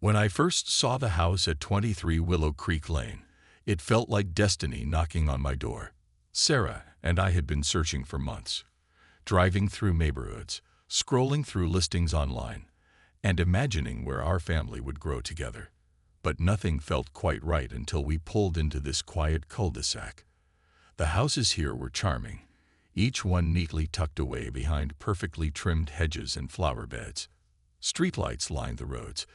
When I first saw the house at 23 Willow Creek Lane, it felt like destiny knocking on my door. Sarah and I had been searching for months, driving through neighborhoods, scrolling through listings online, and imagining where our family would grow together. But nothing felt quite right until we pulled into this quiet cul-de-sac. The houses here were charming, each one neatly tucked away behind perfectly trimmed hedges and flower beds. Streetlights lined the roads,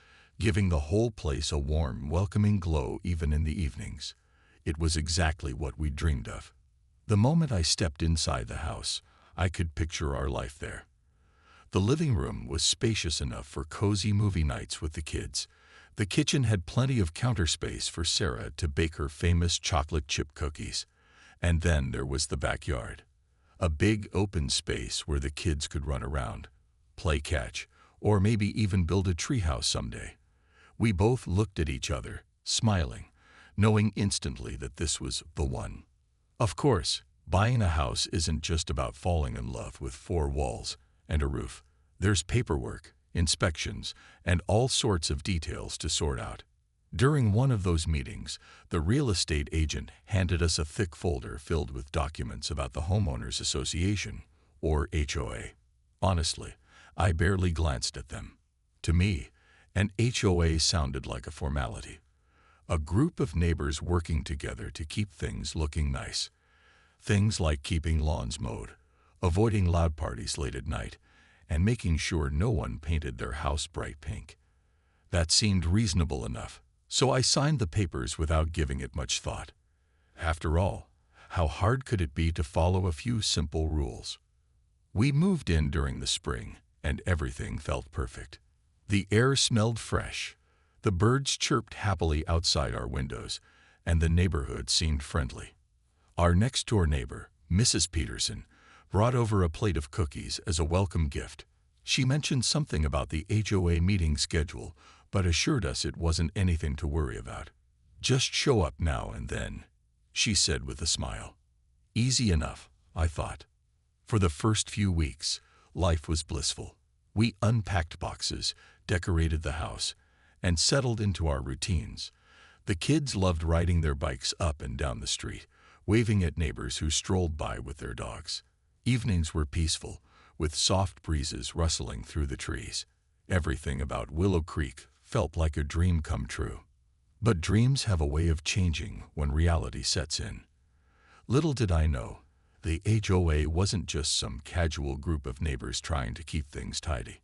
giving the whole place a warm, welcoming glow even in the evenings. It was exactly what we dreamed of. The moment I stepped inside the house, I could picture our life there. The living room was spacious enough for cozy movie nights with the kids. The kitchen had plenty of counter space for Sarah to bake her famous chocolate chip cookies. And then there was the backyard, a big open space where the kids could run around, play catch, or maybe even build a treehouse someday. We both looked at each other, smiling, knowing instantly that this was the one. Of course, buying a house isn't just about falling in love with four walls and a roof. There's paperwork, inspections, and all sorts of details to sort out. During one of those meetings, the real estate agent handed us a thick folder filled with documents about the Homeowners Association, or HOA. Honestly, I barely glanced at them. To me, an HOA sounded like a formality. A group of neighbors working together to keep things looking nice. Things like keeping lawns mowed, avoiding loud parties late at night, and making sure no one painted their house bright pink. That seemed reasonable enough, so I signed the papers without giving it much thought. After all, how hard could it be to follow a few simple rules? We moved in during the spring, and everything felt perfect. The air smelled fresh, the birds chirped happily outside our windows, and the neighborhood seemed friendly. Our next-door neighbor, Mrs. Peterson, brought over a plate of cookies as a welcome gift. She mentioned something about the HOA meeting schedule, but assured us it wasn't anything to worry about. "Just show up now and then," she said with a smile. Easy enough, I thought. For the first few weeks, life was blissful. We unpacked boxes, decorated the house, and settled into our routines. The kids loved riding their bikes up and down the street, waving at neighbors who strolled by with their dogs. Evenings were peaceful, with soft breezes rustling through the trees. Everything about Willow Creek felt like a dream come true. But dreams have a way of changing when reality sets in. Little did I know, the HOA wasn't just some casual group of neighbors trying to keep things tidy.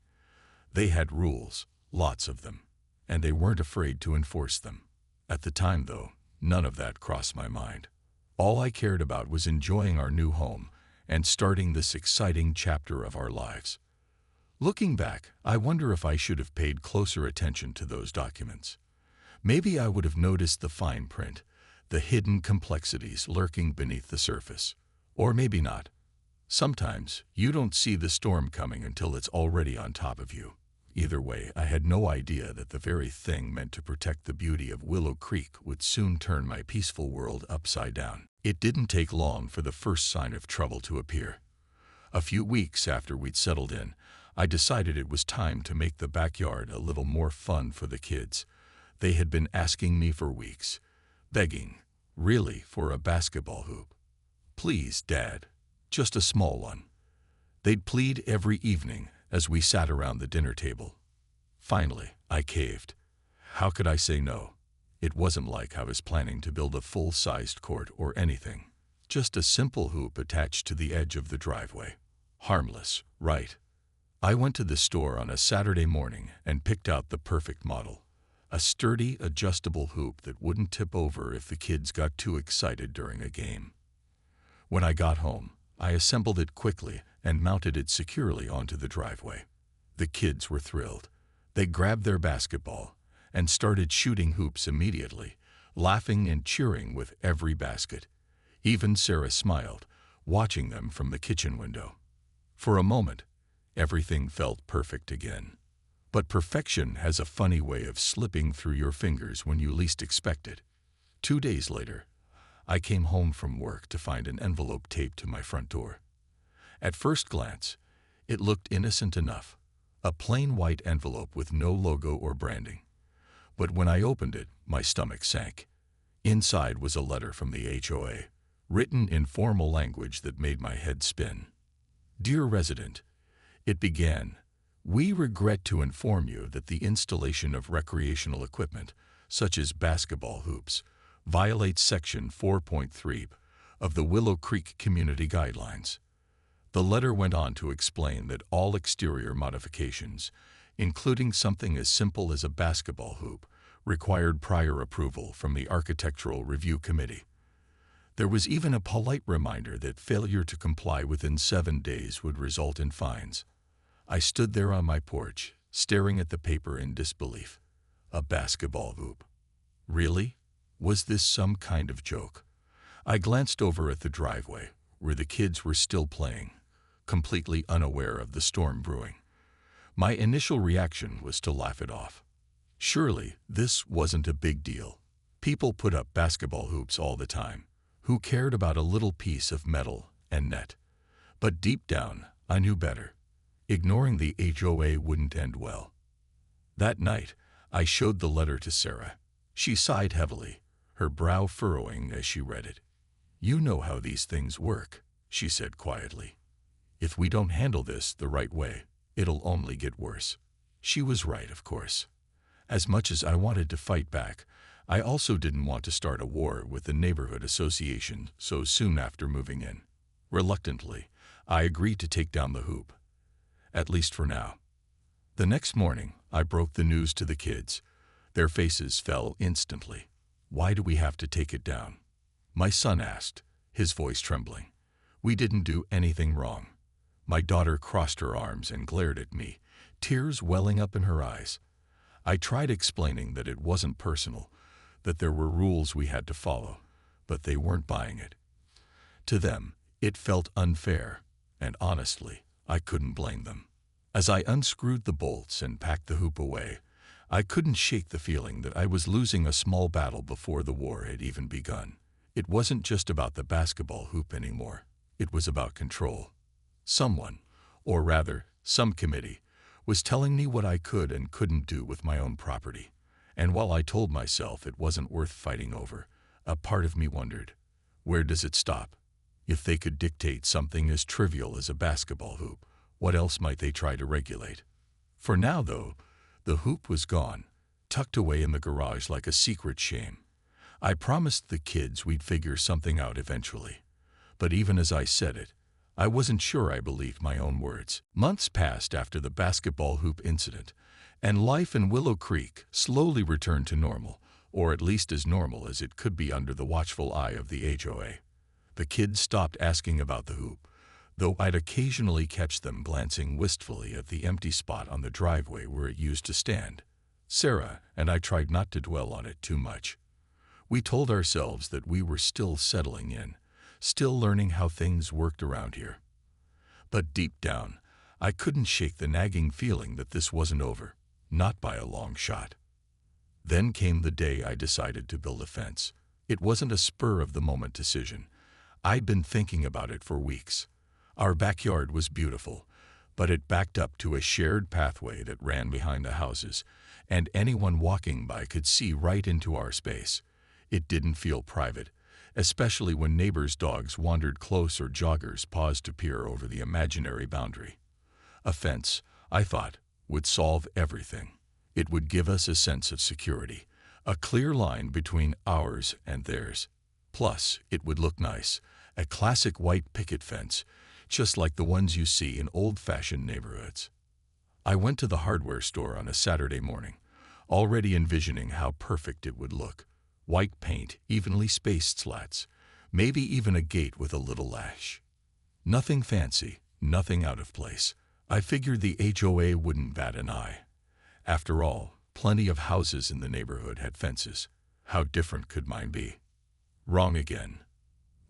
They had rules, lots of them, and they weren't afraid to enforce them. At the time, though, none of that crossed my mind. All I cared about was enjoying our new home and starting this exciting chapter of our lives. Looking back, I wonder if I should have paid closer attention to those documents. Maybe I would have noticed the fine print, the hidden complexities lurking beneath the surface. Or maybe not. Sometimes you don't see the storm coming until it's already on top of you. Either way, I had no idea that the very thing meant to protect the beauty of Willow Creek would soon turn my peaceful world upside down. It didn't take long for the first sign of trouble to appear. A few weeks after we'd settled in, I decided it was time to make the backyard a little more fun for the kids. They had been asking me for weeks, begging, really, for a basketball hoop. "Please, Dad, just a small one." They'd plead every evening as we sat around the dinner table. Finally, I caved. How could I say no? It wasn't like I was planning to build a full-sized court or anything. Just a simple hoop attached to the edge of the driveway. Harmless, right? I went to the store on a Saturday morning and picked out the perfect model. A sturdy, adjustable hoop that wouldn't tip over if the kids got too excited during a game. When I got home, I assembled it quickly and mounted it securely onto the driveway. The kids were thrilled. They grabbed their basketball and started shooting hoops immediately, laughing and cheering with every basket. Even Sarah smiled, watching them from the kitchen window. For a moment, everything felt perfect again. But perfection has a funny way of slipping through your fingers when you least expect it. 2 days later, I came home from work to find an envelope taped to my front door. At first glance, it looked innocent enough, a plain white envelope with no logo or branding. But when I opened it, my stomach sank. Inside was a letter from the HOA, written in formal language that made my head spin. Dear resident, it began, we regret to inform you that the installation of recreational equipment, such as basketball hoops, violates Section 4.3 of the Willow Creek Community Guidelines. The letter went on to explain that all exterior modifications, including something as simple as a basketball hoop, required prior approval from the Architectural Review Committee. There was even a polite reminder that failure to comply within 7 days would result in fines. I stood there on my porch, staring at the paper in disbelief. A basketball hoop. Really? Was this some kind of joke? I glanced over at the driveway, where the kids were still playing, completely unaware of the storm brewing. My initial reaction was to laugh it off. Surely, this wasn't a big deal. People put up basketball hoops all the time. Who cared about a little piece of metal and net? But deep down, I knew better. Ignoring the HOA wouldn't end well. That night, I showed the letter to Sarah. She sighed heavily, her brow furrowing as she read it. You know how these things work, she said quietly. If we don't handle this the right way, it'll only get worse. She was right, of course. As much as I wanted to fight back, I also didn't want to start a war with the neighborhood association so soon after moving in. Reluctantly, I agreed to take down the hoop. At least for now. The next morning, I broke the news to the kids. Their faces fell instantly. Why do we have to take it down? My son asked, his voice trembling. We didn't do anything wrong. My daughter crossed her arms and glared at me, tears welling up in her eyes. I tried explaining that it wasn't personal, that there were rules we had to follow, but they weren't buying it. To them, it felt unfair, and honestly, I couldn't blame them. As I unscrewed the bolts and packed the hoop away, I couldn't shake the feeling that I was losing a small battle before the war had even begun. It wasn't just about the basketball hoop anymore. It was about control. Someone, or rather, some committee, was telling me what I could and couldn't do with my own property. And while I told myself it wasn't worth fighting over, a part of me wondered, where does it stop? If they could dictate something as trivial as a basketball hoop, what else might they try to regulate? For now, though, the hoop was gone, tucked away in the garage like a secret shame. I promised the kids we'd figure something out eventually. But even as I said it, I wasn't sure I believed my own words. Months passed after the basketball hoop incident, and life in Willow Creek slowly returned to normal, or at least as normal as it could be under the watchful eye of the HOA. The kids stopped asking about the hoop, though I'd occasionally catch them glancing wistfully at the empty spot on the driveway where it used to stand. Sarah and I tried not to dwell on it too much. We told ourselves that we were still settling in, still learning how things worked around here. But deep down, I couldn't shake the nagging feeling that this wasn't over, not by a long shot. Then came the day I decided to build a fence. It wasn't a spur-of-the-moment decision. I'd been thinking about it for weeks. Our backyard was beautiful, but it backed up to a shared pathway that ran behind the houses, and anyone walking by could see right into our space. It didn't feel private, especially when neighbors' dogs wandered close or joggers paused to peer over the imaginary boundary. A fence, I thought, would solve everything. It would give us a sense of security, a clear line between ours and theirs. Plus, it would look nice, a classic white picket fence, just like the ones you see in old-fashioned neighborhoods. I went to the hardware store on a Saturday morning, already envisioning how perfect it would look. White paint, evenly spaced slats, maybe even a gate with a little latch. Nothing fancy, nothing out of place. I figured the HOA wouldn't bat an eye. After all, plenty of houses in the neighborhood had fences. How different could mine be? Wrong again.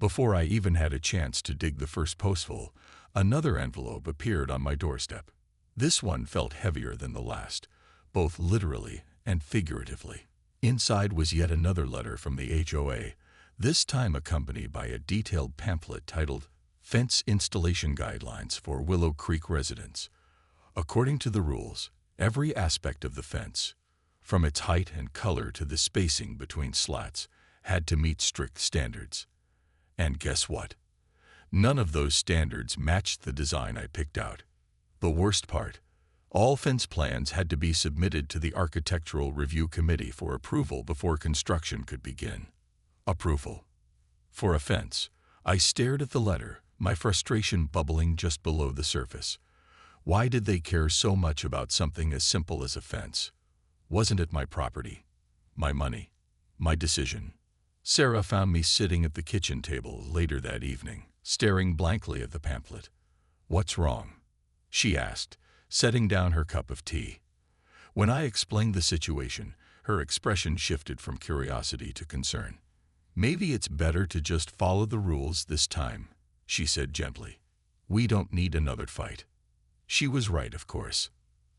Before I even had a chance to dig the first postful, another envelope appeared on my doorstep. This one felt heavier than the last, both literally and figuratively. Inside was yet another letter from the HOA, this time accompanied by a detailed pamphlet titled Fence Installation Guidelines for Willow Creek Residents. According to the rules, every aspect of the fence, from its height and color to the spacing between slats, had to meet strict standards. And guess what? None of those standards matched the design I picked out. The worst part, all fence plans had to be submitted to the Architectural Review Committee for approval before construction could begin. Approval. For a fence. I stared at the letter, my frustration bubbling just below the surface. Why did they care so much about something as simple as a fence? Wasn't it my property? My money? My decision? Sarah found me sitting at the kitchen table later that evening, staring blankly at the pamphlet. "What's wrong?" she asked, setting down her cup of tea. When I explained the situation, her expression shifted from curiosity to concern. "Maybe it's better to just follow the rules this time," she said gently. "We don't need another fight." She was right, of course.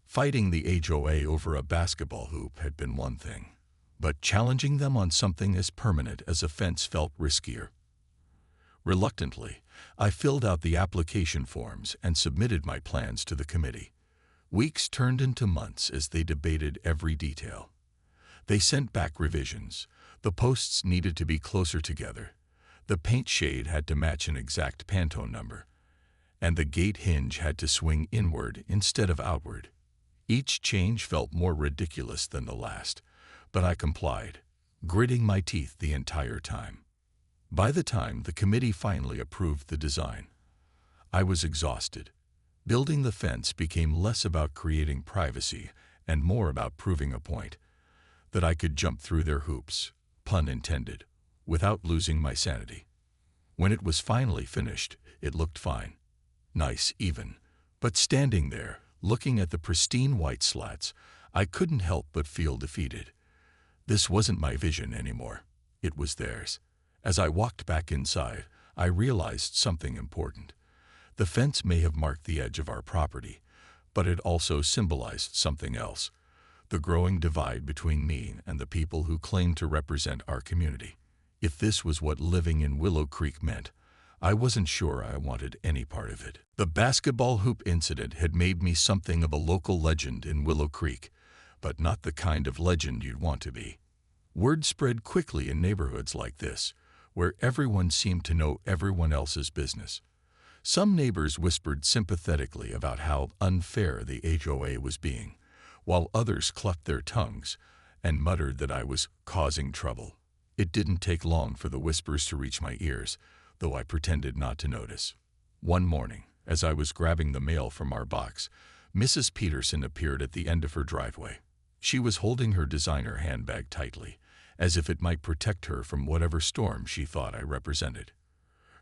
Fighting the HOA over a basketball hoop had been one thing, but challenging them on something as permanent as a fence felt riskier. Reluctantly, I filled out the application forms and submitted my plans to the committee. Weeks turned into months as they debated every detail. They sent back revisions. The posts needed to be closer together. The paint shade had to match an exact Pantone number. And the gate hinge had to swing inward instead of outward. Each change felt more ridiculous than the last, but I complied, gritting my teeth the entire time. By the time the committee finally approved the design, I was exhausted. Building the fence became less about creating privacy and more about proving a point, that I could jump through their hoops, pun intended, without losing my sanity. When it was finally finished, it looked fine. Nice, even. But standing there, looking at the pristine white slats, I couldn't help but feel defeated. This wasn't my vision anymore. It was theirs. As I walked back inside, I realized something important. The fence may have marked the edge of our property, but it also symbolized something else, the growing divide between me and the people who claimed to represent our community. If this was what living in Willow Creek meant, I wasn't sure I wanted any part of it. The basketball hoop incident had made me something of a local legend in Willow Creek, but not the kind of legend you'd want to be. Word spread quickly in neighborhoods like this, where everyone seemed to know everyone else's business. Some neighbors whispered sympathetically about how unfair the HOA was being, while others clucked their tongues and muttered that I was causing trouble. It didn't take long for the whispers to reach my ears, though I pretended not to notice. One morning, as I was grabbing the mail from our box, Mrs. Peterson appeared at the end of her driveway. She was holding her designer handbag tightly, as if it might protect her from whatever storm she thought I represented.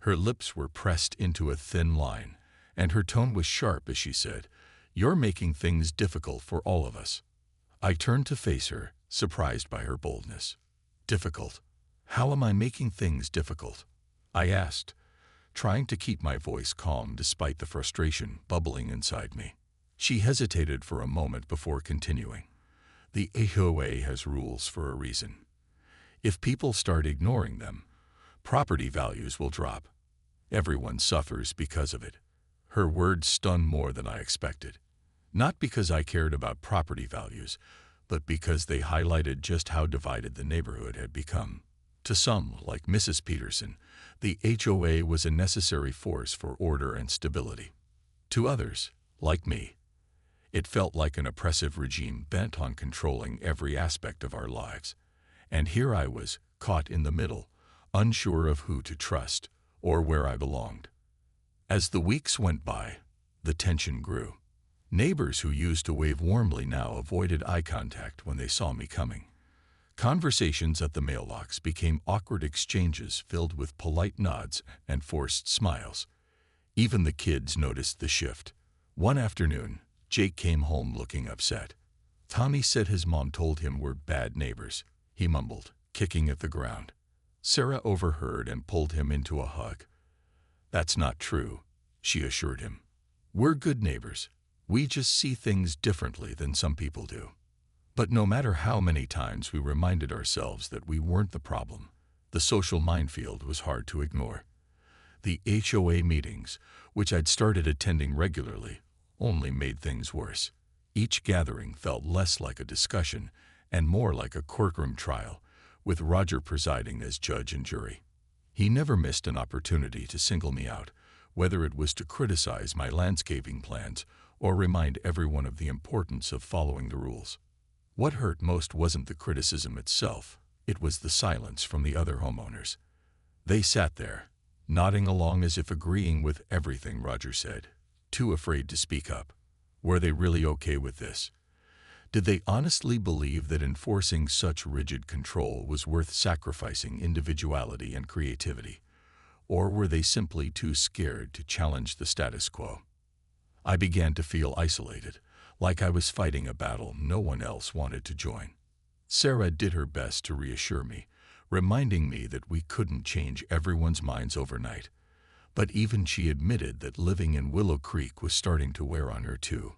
Her lips were pressed into a thin line, and her tone was sharp as she said, "You're making things difficult for all of us." I turned to face her, surprised by her boldness. "Difficult? How am I making things difficult?" I asked, trying to keep my voice calm despite the frustration bubbling inside me. She hesitated for a moment before continuing. "The HOA has rules for a reason. If people start ignoring them, property values will drop. Everyone suffers because of it." Her words stung more than I expected. Not because I cared about property values, but because they highlighted just how divided the neighborhood had become. To some, like Mrs. Peterson, the HOA was a necessary force for order and stability. To others, like me, it felt like an oppressive regime bent on controlling every aspect of our lives. And here I was, caught in the middle, unsure of who to trust or where I belonged. As the weeks went by, the tension grew. Neighbors who used to wave warmly now avoided eye contact when they saw me coming. Conversations at the mailbox became awkward exchanges filled with polite nods and forced smiles. Even the kids noticed the shift. One afternoon, Jake came home looking upset. Tommy said his mom told him we're bad neighbors, he mumbled, kicking at the ground. Sarah overheard and pulled him into a hug. "That's not true," she assured him. "We're good neighbors. We just see things differently than some people do." But no matter how many times we reminded ourselves that we weren't the problem, the social minefield was hard to ignore. The HOA meetings, which I'd started attending regularly, only made things worse. Each gathering felt less like a discussion and more like a courtroom trial, with Roger presiding as judge and jury. He never missed an opportunity to single me out, whether it was to criticize my landscaping plans or remind everyone of the importance of following the rules. What hurt most wasn't the criticism itself, it was the silence from the other homeowners. They sat there, nodding along as if agreeing with everything Roger said, too afraid to speak up. Were they really okay with this? Did they honestly believe that enforcing such rigid control was worth sacrificing individuality and creativity? Or were they simply too scared to challenge the status quo? I began to feel isolated, like I was fighting a battle no one else wanted to join. Sarah did her best to reassure me, reminding me that we couldn't change everyone's minds overnight. But even she admitted that living in Willow Creek was starting to wear on her too.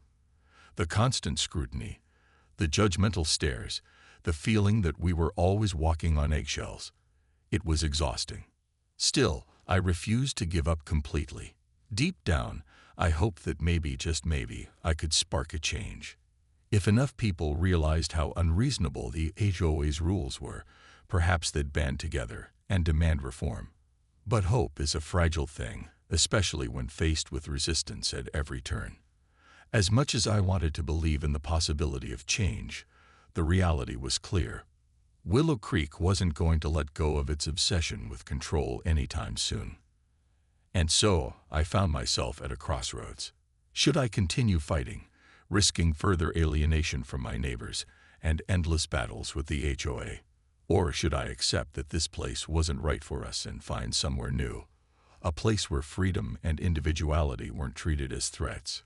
The constant scrutiny, the judgmental stares, the feeling that we were always walking on eggshells. It was exhausting. Still, I refused to give up completely. Deep down, I hoped that maybe, just maybe, I could spark a change. If enough people realized how unreasonable the HOA's rules were, perhaps they'd band together and demand reform. But hope is a fragile thing, especially when faced with resistance at every turn. As much as I wanted to believe in the possibility of change, the reality was clear. Willow Creek wasn't going to let go of its obsession with control anytime soon. And so, I found myself at a crossroads. Should I continue fighting, risking further alienation from my neighbors and endless battles with the HOA? Or should I accept that this place wasn't right for us and find somewhere new, a place where freedom and individuality weren't treated as threats?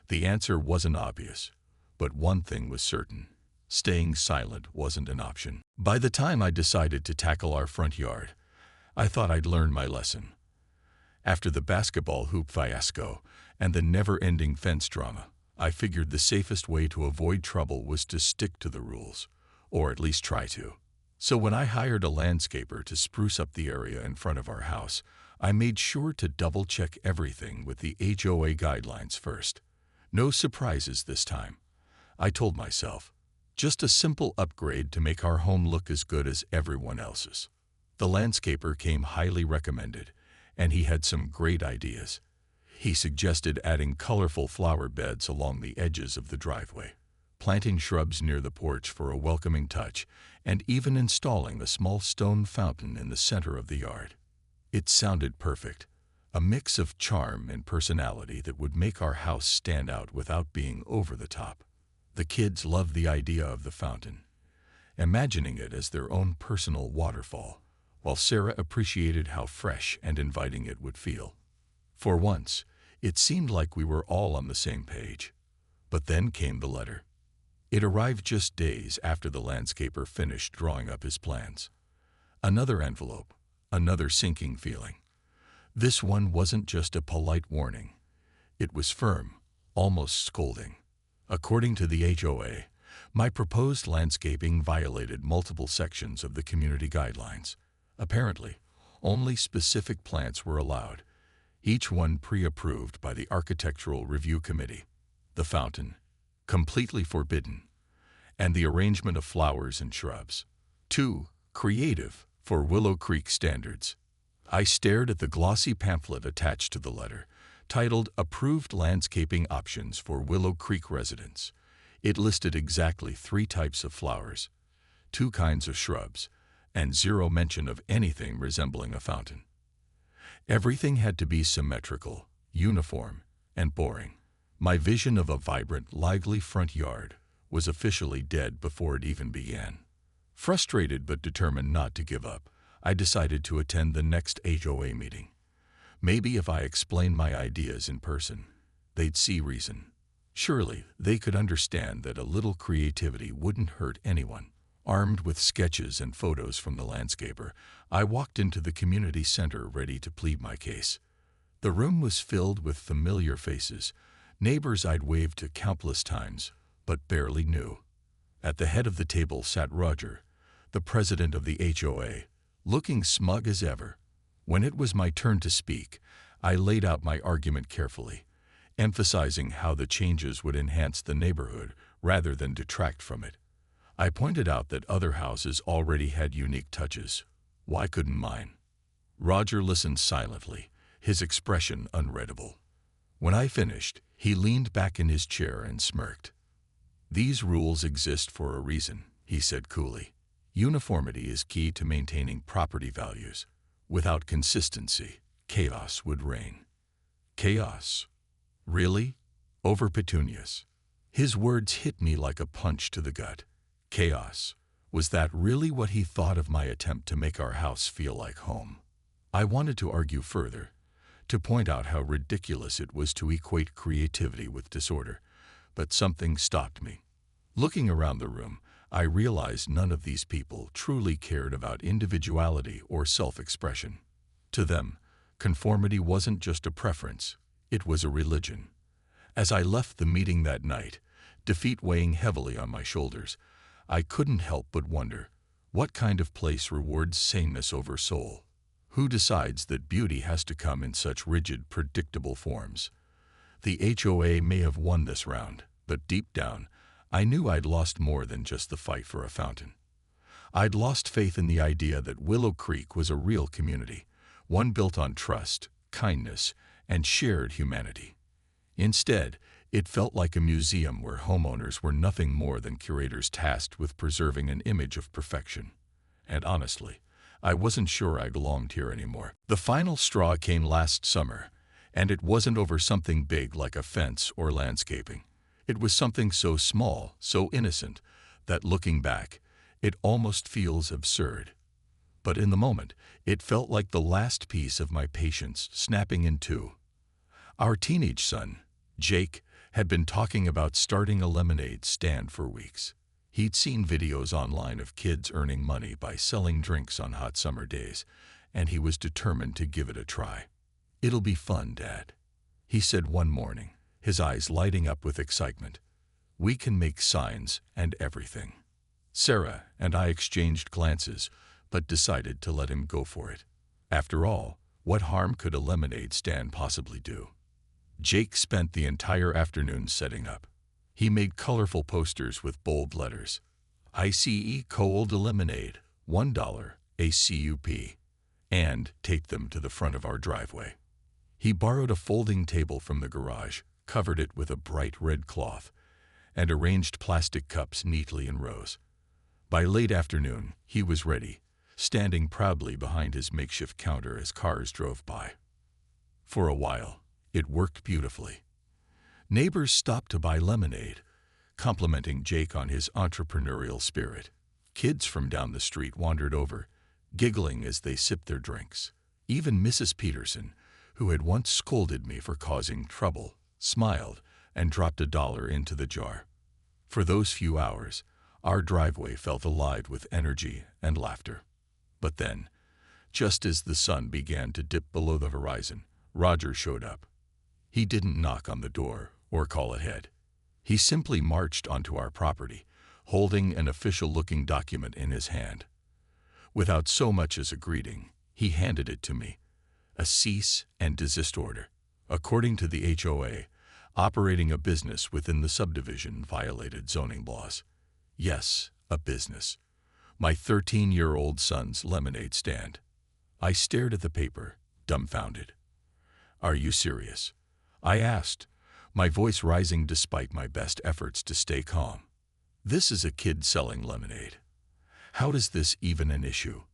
The answer wasn't obvious, but one thing was certain. Staying silent wasn't an option. By the time I decided to tackle our front yard, I thought I'd learned my lesson. After the basketball hoop fiasco and the never-ending fence drama, I figured the safest way to avoid trouble was to stick to the rules, or at least try to. So when I hired a landscaper to spruce up the area in front of our house, I made sure to double-check everything with the HOA guidelines first. No surprises this time. I told myself, just a simple upgrade to make our home look as good as everyone else's. The landscaper came highly recommended, and he had some great ideas. He suggested adding colorful flower beds along the edges of the driveway, planting shrubs near the porch for a welcoming touch, and even installing a small stone fountain in the center of the yard. It sounded perfect, a mix of charm and personality that would make our house stand out without being over the top. The kids loved the idea of the fountain, imagining it as their own personal waterfall, while Sarah appreciated how fresh and inviting it would feel. For once, it seemed like we were all on the same page. But then came the letter. It arrived just days after the landscaper finished drawing up his plans. Another envelope, another sinking feeling. This one wasn't just a polite warning. It was firm, almost scolding. According to the HOA, my proposed landscaping violated multiple sections of the community guidelines. Apparently, only specific plants were allowed, each one pre-approved by the Architectural Review Committee. The fountain, completely forbidden, and the arrangement of flowers and shrubs, too creative for Willow Creek standards. I stared at the glossy pamphlet attached to the letter, titled Approved Landscaping Options for Willow Creek Residents. It listed exactly 3 types of flowers, 2 kinds of shrubs, and 0 mention of anything resembling a fountain. Everything had to be symmetrical, uniform, and boring. My vision of a vibrant, lively front yard was officially dead before it even began. Frustrated but determined not to give up, I decided to attend the next HOA meeting. Maybe if I explained my ideas in person, they'd see reason. Surely they could understand that a little creativity wouldn't hurt anyone. Armed with sketches and photos from the landscaper, I walked into the community center ready to plead my case. The room was filled with familiar faces, neighbors I'd waved to countless times, but barely knew. At the head of the table sat Roger, the president of the HOA, looking smug as ever. When it was my turn to speak, I laid out my argument carefully, emphasizing how the changes would enhance the neighborhood rather than detract from it. I pointed out that other houses already had unique touches. Why couldn't mine? Roger listened silently, his expression unreadable. When I finished, he leaned back in his chair and smirked. "These rules exist for a reason," he said coolly. "Uniformity is key to maintaining property values. Without consistency, chaos would reign." Chaos? Really? Over petunias? His words hit me like a punch to the gut. Chaos. Was that really what he thought of my attempt to make our house feel like home? I wanted to argue further, to point out how ridiculous it was to equate creativity with disorder, but something stopped me. Looking around the room, I realized none of these people truly cared about individuality or self-expression. To them, conformity wasn't just a preference, it was a religion. As I left the meeting that night, defeat weighing heavily on my shoulders, I couldn't help but wonder, what kind of place rewards sameness over soul? Who decides that beauty has to come in such rigid, predictable forms? The HOA may have won this round, but deep down, I knew I'd lost more than just the fight for a fountain. I'd lost faith in the idea that Willow Creek was a real community, one built on trust, kindness, and shared humanity. Instead, it felt like a museum where homeowners were nothing more than curators tasked with preserving an image of perfection. And honestly, I wasn't sure I belonged here anymore. The final straw came last summer, and it wasn't over something big like a fence or landscaping. It was something so small, so innocent, that looking back, it almost feels absurd. But in the moment, it felt like the last piece of my patience snapping in two. Our teenage son, Jake, had been talking about starting a lemonade stand for weeks. He'd seen videos online of kids earning money by selling drinks on hot summer days, and he was determined to give it a try. "It'll be fun, Dad," he said one morning, his eyes lighting up with excitement. "We can make signs and everything." Sarah and I exchanged glances, but decided to let him go for it. After all, what harm could a lemonade stand possibly do? Jake spent the entire afternoon setting up. He made colorful posters with bold letters. "ICE Cold Lemonade, $1, a CUP," and taped them to the front of our driveway. He borrowed a folding table from the garage, covered it with a bright red cloth, and arranged plastic cups neatly in rows. By late afternoon, he was ready, standing proudly behind his makeshift counter as cars drove by. For a while, it worked beautifully. Neighbors stopped to buy lemonade, complimenting Jake on his entrepreneurial spirit. Kids from down the street wandered over, giggling as they sipped their drinks. Even Mrs. Peterson, who had once scolded me for causing trouble, smiled and dropped $1 into the jar. For those few hours, our driveway felt alive with energy and laughter. But then, just as the sun began to dip below the horizon, Roger showed up. He didn't knock on the door or call ahead. He simply marched onto our property, holding an official-looking document in his hand. Without so much as a greeting, he handed it to me, a cease and desist order. According to the HOA, operating a business within the subdivision violated zoning laws. Yes, a business. My 13-year-old son's lemonade stand. I stared at the paper, dumbfounded. "Are you serious?" I asked, my voice rising despite my best efforts to stay calm. "This is a kid selling lemonade. How is this even an issue?"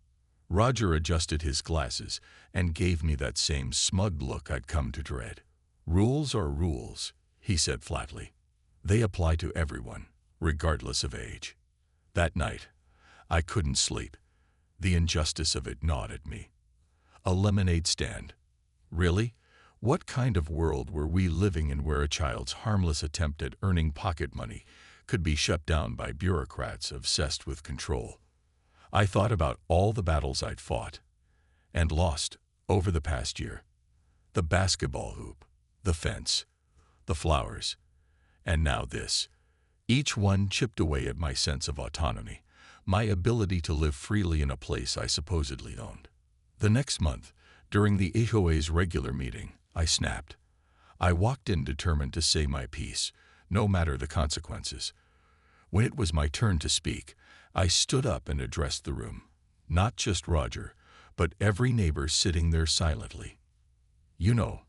Roger adjusted his glasses and gave me that same smug look I'd come to dread. "Rules are rules," he said flatly. "They apply to everyone, regardless of age." That night, I couldn't sleep. The injustice of it gnawed at me. A lemonade stand. Really? What kind of world were we living in where a child's harmless attempt at earning pocket money could be shut down by bureaucrats obsessed with control? I thought about all the battles I'd fought and lost over the past year. The basketball hoop, the fence, the flowers, and now this. Each one chipped away at my sense of autonomy, my ability to live freely in a place I supposedly owned. The next month, during the HOA's regular meeting, I snapped. I walked in determined to say my piece, no matter the consequences. When it was my turn to speak, I stood up and addressed the room. Not just Roger, but every neighbor sitting there silently. "You know,"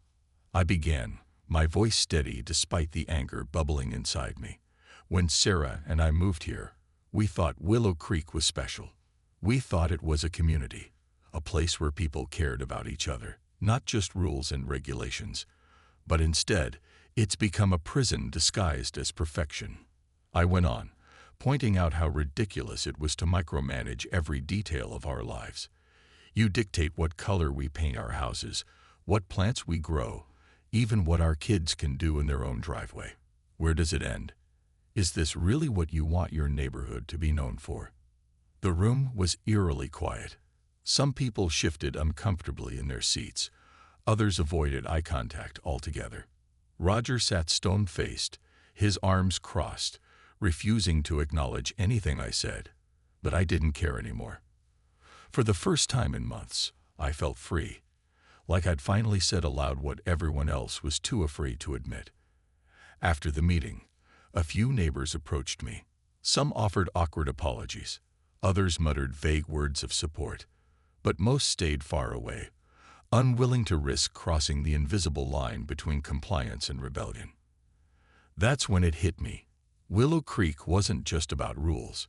I began, my voice steady despite the anger bubbling inside me. "When Sarah and I moved here, we thought Willow Creek was special. We thought it was a community, a place where people cared about each other, not just rules and regulations. But instead, it's become a prison disguised as perfection." I went on, pointing out how ridiculous it was to micromanage every detail of our lives. You dictate what color we paint our houses, what plants we grow, even what our kids can do in their own driveway. Where does it end? Is this really what you want your neighborhood to be known for? The room was eerily quiet. Some people shifted uncomfortably in their seats. Others avoided eye contact altogether. Roger sat stone-faced, his arms crossed, refusing to acknowledge anything I said. But I didn't care anymore. For the first time in months, I felt free, like I'd finally said aloud what everyone else was too afraid to admit. After the meeting, a few neighbors approached me. Some offered awkward apologies. Others muttered vague words of support. But most stayed far away, unwilling to risk crossing the invisible line between compliance and rebellion. That's when it hit me. Willow Creek wasn't just about rules.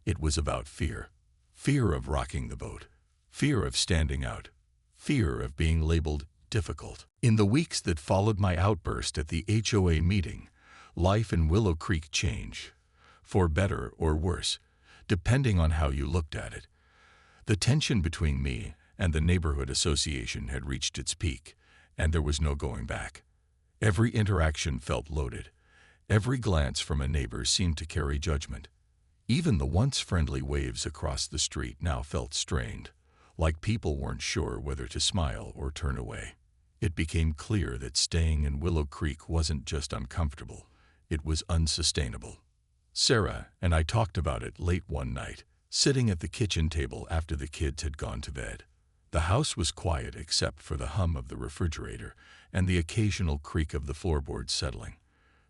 It was about fear. Fear of rocking the boat. Fear of standing out. Fear of being labeled difficult. In the weeks that followed my outburst at the HOA meeting, life in Willow Creek changed, for better or worse, depending on how you looked at it. The tension between me and the neighborhood association had reached its peak, and there was no going back. Every interaction felt loaded. Every glance from a neighbor seemed to carry judgment. Even the once friendly waves across the street now felt strained, like people weren't sure whether to smile or turn away. It became clear that staying in Willow Creek wasn't just uncomfortable, it was unsustainable. Sarah and I talked about it late one night, sitting at the kitchen table after the kids had gone to bed. The house was quiet except for the hum of the refrigerator and the occasional creak of the floorboards settling.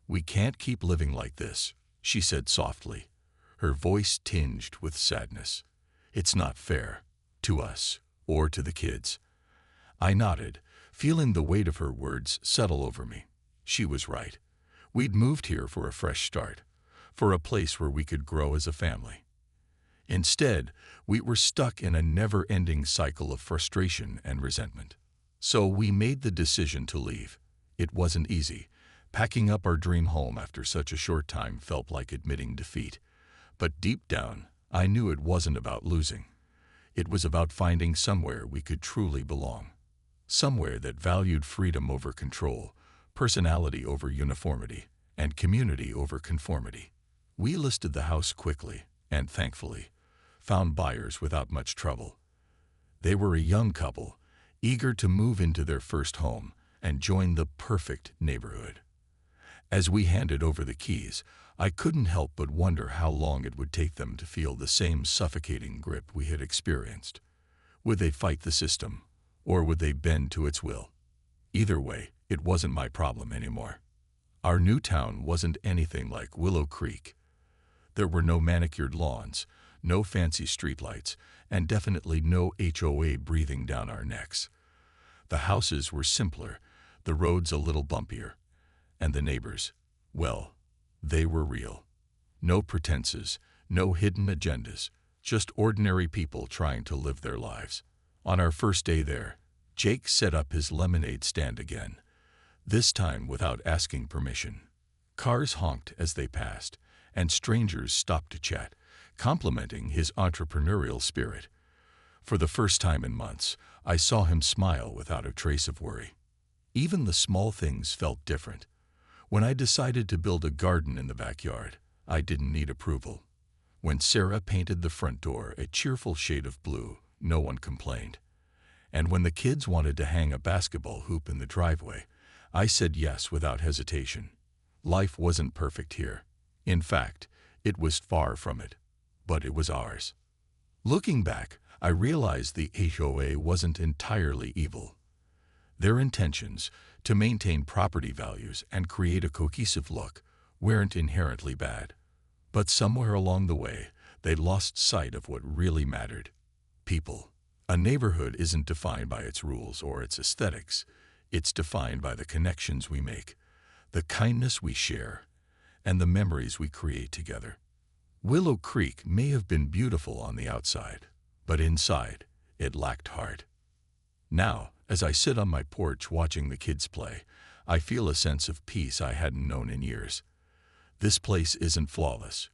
"We can't keep living like this," she said softly, her voice tinged with sadness. "It's not fair, to us or to the kids." I nodded, feeling the weight of her words settle over me. She was right. We'd moved here for a fresh start, for a place where we could grow as a family. Instead, we were stuck in a never-ending cycle of frustration and resentment. So we made the decision to leave. It wasn't easy. Packing up our dream home after such a short time felt like admitting defeat. But deep down, I knew it wasn't about losing. It was about finding somewhere we could truly belong. Somewhere that valued freedom over control, personality over uniformity, and community over conformity. We listed the house quickly, and thankfully, found buyers without much trouble. They were a young couple, eager to move into their first home and join the perfect neighborhood. As we handed over the keys, I couldn't help but wonder how long it would take them to feel the same suffocating grip we had experienced. Would they fight the system, or would they bend to its will? Either way, it wasn't my problem anymore. Our new town wasn't anything like Willow Creek. There were no manicured lawns, no fancy streetlights, and definitely no HOA breathing down our necks. The houses were simpler, the roads a little bumpier, and the neighbors, well, they were real. No pretenses, no hidden agendas, just ordinary people trying to live their lives. On our first day there, Jake set up his lemonade stand again, this time without asking permission. Cars honked as they passed, and strangers stopped to chat, complimenting his entrepreneurial spirit. For the first time in months, I saw him smile without a trace of worry. Even the small things felt different. When I decided to build a garden in the backyard, I didn't need approval. When Sarah painted the front door a cheerful shade of blue, no one complained. And when the kids wanted to hang a basketball hoop in the driveway, I said yes without hesitation. Life wasn't perfect here. In fact, it was far from it. But it was ours. Looking back, I realized the HOA wasn't entirely evil. Their intentions, to maintain property values and create a cohesive look, weren't inherently bad. But somewhere along the way, they lost sight of what really mattered: people. A neighborhood isn't defined by its rules or its aesthetics. It's defined by the connections we make, the kindness we share, and the memories we create together. Willow Creek may have been beautiful on the outside, but inside, it lacked heart. Now, as I sit on my porch watching the kids play, I feel a sense of peace I hadn't known in years. This place isn't flawless,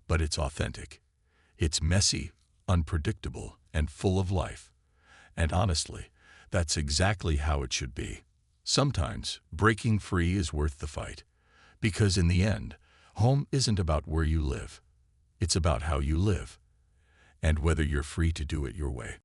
but it's authentic. It's messy, unpredictable, and full of life. And honestly, that's exactly how it should be. Sometimes, breaking free is worth the fight, because in the end, home isn't about where you live. It's about how you live, and whether you're free to do it your way.